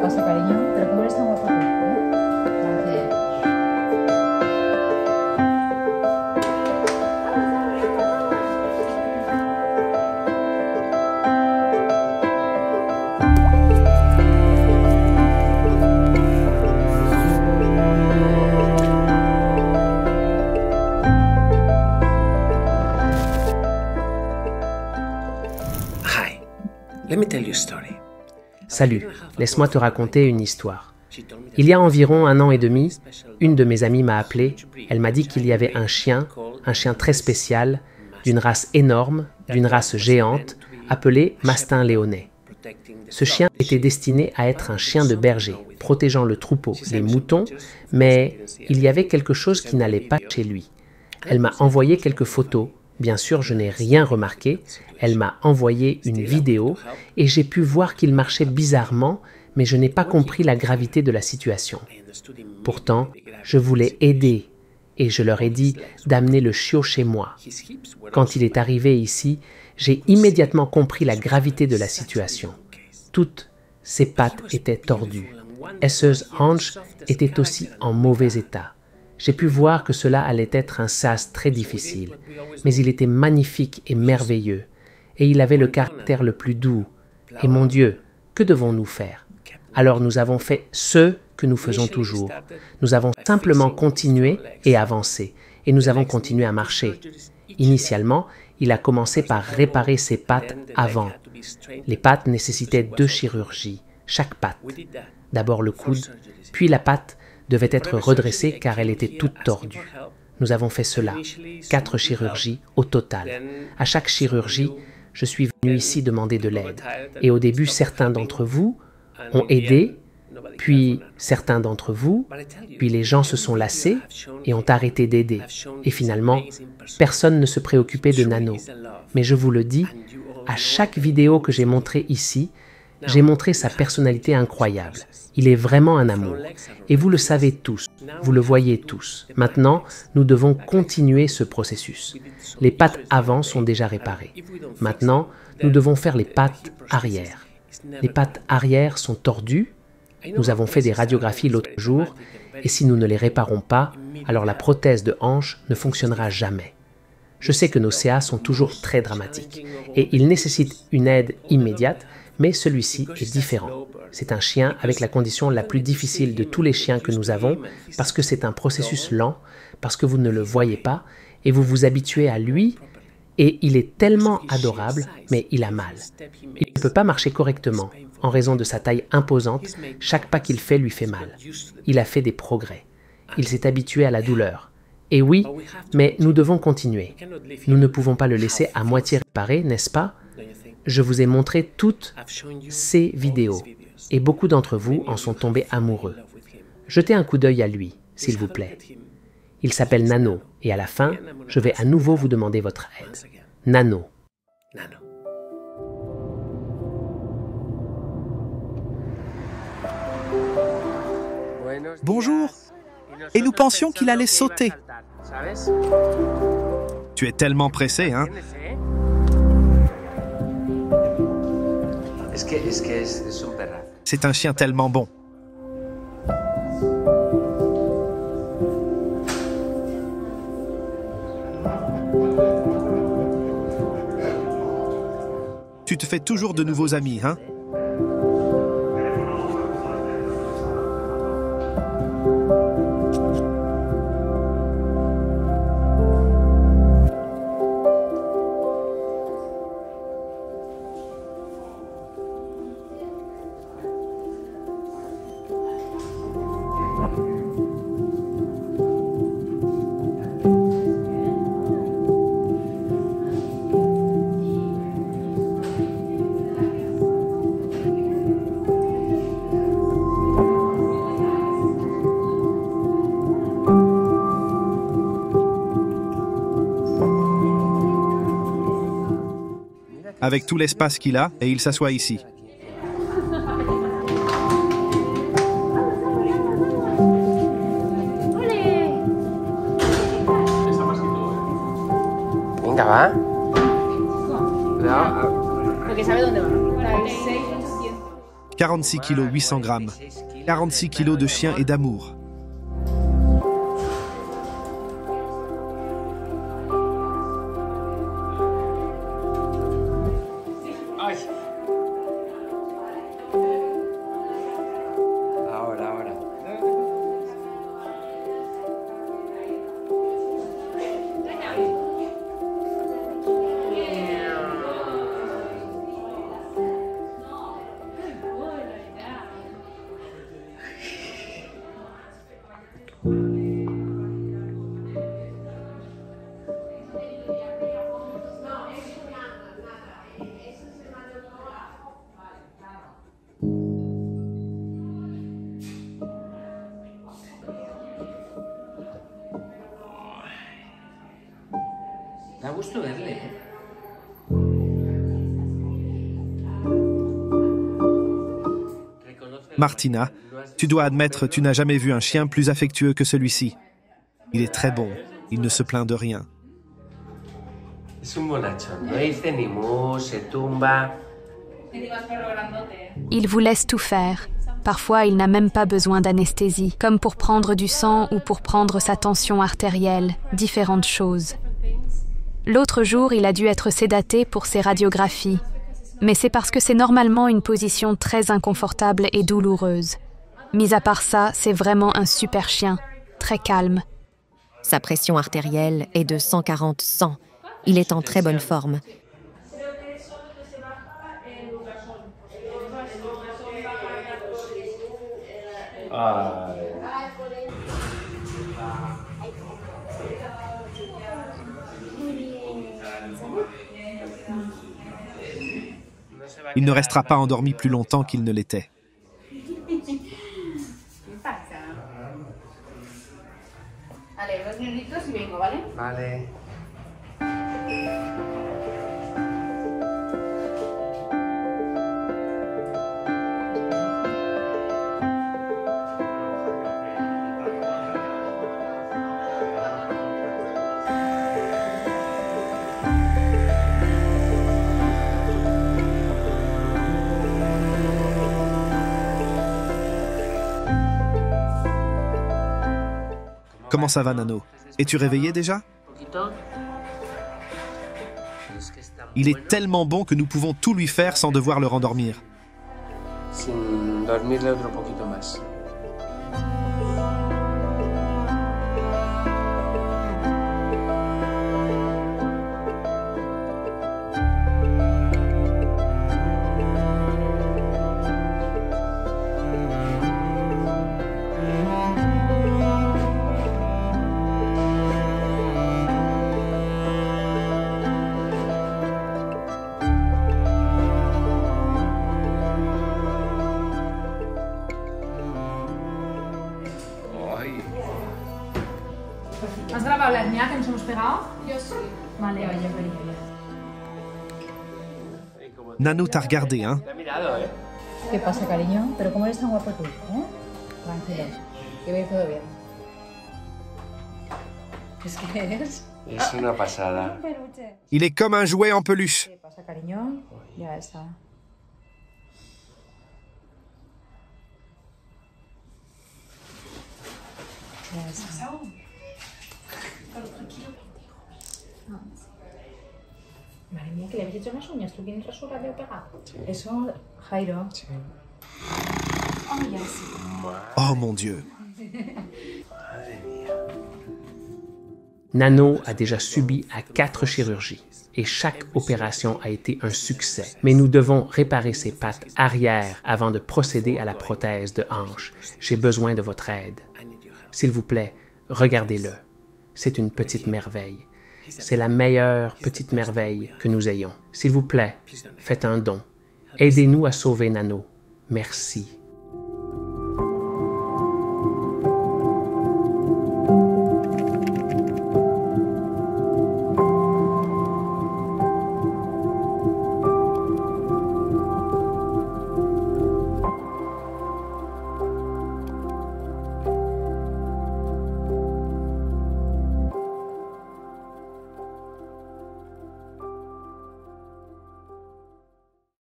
pasa, cariño? Pero cómo eres tan guapa tú, ¿eh? Hi, let me tell you a story. Salut, laisse-moi te raconter une histoire. Il y a environ 1 an et demi, une de mes amies m'a appelé. Elle m'a dit qu'il y avait un chien très spécial, d'une race énorme, d'une race géante, appelé Mastin Léonnais. Ce chien était destiné à être un chien de berger, protégeant le troupeau, les moutons, mais il y avait quelque chose qui n'allait pas chez lui. Elle m'a envoyé quelques photos. Bien sûr, je n'ai rien remarqué. Elle m'a envoyé une vidéo et j'ai pu voir qu'il marchait bizarrement, mais je n'ai pas compris la gravité de la situation. Pourtant, je voulais aider et je leur ai dit d'amener le chiot chez moi. Quand il est arrivé ici, j'ai immédiatement compris la gravité de la situation. Toutes ses pattes étaient tordues. Esse's hanches étaient aussi en mauvais état. J'ai pu voir que cela allait être un sas très difficile, mais il était magnifique et merveilleux, et il avait le caractère le plus doux. Et mon Dieu, que devons-nous faire? Alors nous avons fait ce que nous faisons toujours. Nous avons simplement continué et avancé, et nous avons continué à marcher. Initialement, il a commencé par réparer ses pattes avant. Les pattes nécessitaient 2 chirurgies, chaque patte. D'abord le coude, puis la patte devait être redressée car elle était toute tordue. Nous avons fait cela, 4 chirurgies au total. À chaque chirurgie, je suis venu ici demander de l'aide. Et au début, certains d'entre vous ont aidé, puis certains d'entre vous, puis les gens se sont lassés et ont arrêté d'aider. Et finalement, personne ne se préoccupait de Nano. Mais je vous le dis, à chaque vidéo que j'ai montrée ici, j'ai montré sa personnalité incroyable. Il est vraiment un amour. Et vous le savez tous, vous le voyez tous. Maintenant, nous devons continuer ce processus. Les pattes avant sont déjà réparées. Maintenant, nous devons faire les pattes arrière. Les pattes arrière sont tordues. Nous avons fait des radiographies l'autre jour, et si nous ne les réparons pas, alors la prothèse de hanche ne fonctionnera jamais. Je sais que nos CA sont toujours très dramatiques, et ils nécessitent une aide immédiate, mais celui-ci est différent. C'est un chien avec la condition la plus difficile de tous les chiens que nous avons, parce que c'est un processus lent, parce que vous ne le voyez pas, et vous vous habituez à lui, et il est tellement adorable, mais il a mal. Il ne peut pas marcher correctement. En raison de sa taille imposante, chaque pas qu'il fait lui fait mal. Il a fait des progrès. Il s'est habitué à la douleur. Et oui, mais nous devons continuer. Nous ne pouvons pas le laisser à moitié réparé, n'est-ce pas? Je vous ai montré toutes ces vidéos, et beaucoup d'entre vous en sont tombés amoureux. Jetez un coup d'œil à lui, s'il vous plaît. Il s'appelle Nano, et à la fin, je vais à nouveau vous demander votre aide. Nano. Bonjour. Et nous pensions qu'il allait sauter. Tu es tellement pressé, hein? C'est un chien tellement bon. Tu te fais toujours de nouveaux amis, hein? Avec tout l'espace qu'il a, et il s'assoit ici. Venga, va. Porque sabe dónde va. 46 kilos 800 grammes. 46 kilos de chien et d'amour. Ahora. Da gusto verle, ¿eh? Martina, tu dois admettre, tu n'as jamais vu un chien plus affectueux que celui-ci. Il est très bon, il ne se plaint de rien. Es un bonachón, no dice ni mu, se tumba. Il vous laisse tout faire. Parfois, il n'a même pas besoin d'anesthésie, comme pour prendre du sang ou pour prendre sa tension artérielle, différentes choses. L'autre jour, il a dû être sédaté pour ses radiographies. Mais c'est parce que c'est normalement une position très inconfortable et douloureuse. Mis à part ça, c'est vraiment un super chien, très calme. Sa pression artérielle est de 140/100. Il est en très bonne forme. Il ne restera pas endormi plus longtemps qu'il ne l'était. Vale. Comment ça va, Nano? Es-tu réveillé déjà? Il est tellement bon que nous pouvons tout lui faire sans devoir le rendormir. Sin dormirle otro poquito más. ¿Has grabado la hernia que nos hemos pegado? Yo sí. Vale, oye, Nano t'a regardé, hein? ¿Qué pasa, cariño? Pero ¿cómo eres tan guapo tú? Tranquilo, que va a ir todo bien. ¿Es que eres? Es una pasada. Il est comme un jouet en peluche. ¿Qué pasa, cariño? Ya está. Ya está. Madre mía, que le habéis hecho las uñas. ¿Tú tienes rasurado o pegado? Sí. Eso, Jairo. Sí. Oh, ya sí. Oh mon Dieu. Nano a déjà subi à 4 chirurgies et chaque opération a été un succès. Mais nous devons réparer ses pattes arrière avant de procéder à la prothèse de hanche. J'ai besoin de votre aide. S'il vous plaît, regardez-le. C'est une petite merveille. C'est la meilleure petite merveille que nous ayons. S'il vous plaît, faites un don. Aidez-nous à sauver Nano. Merci.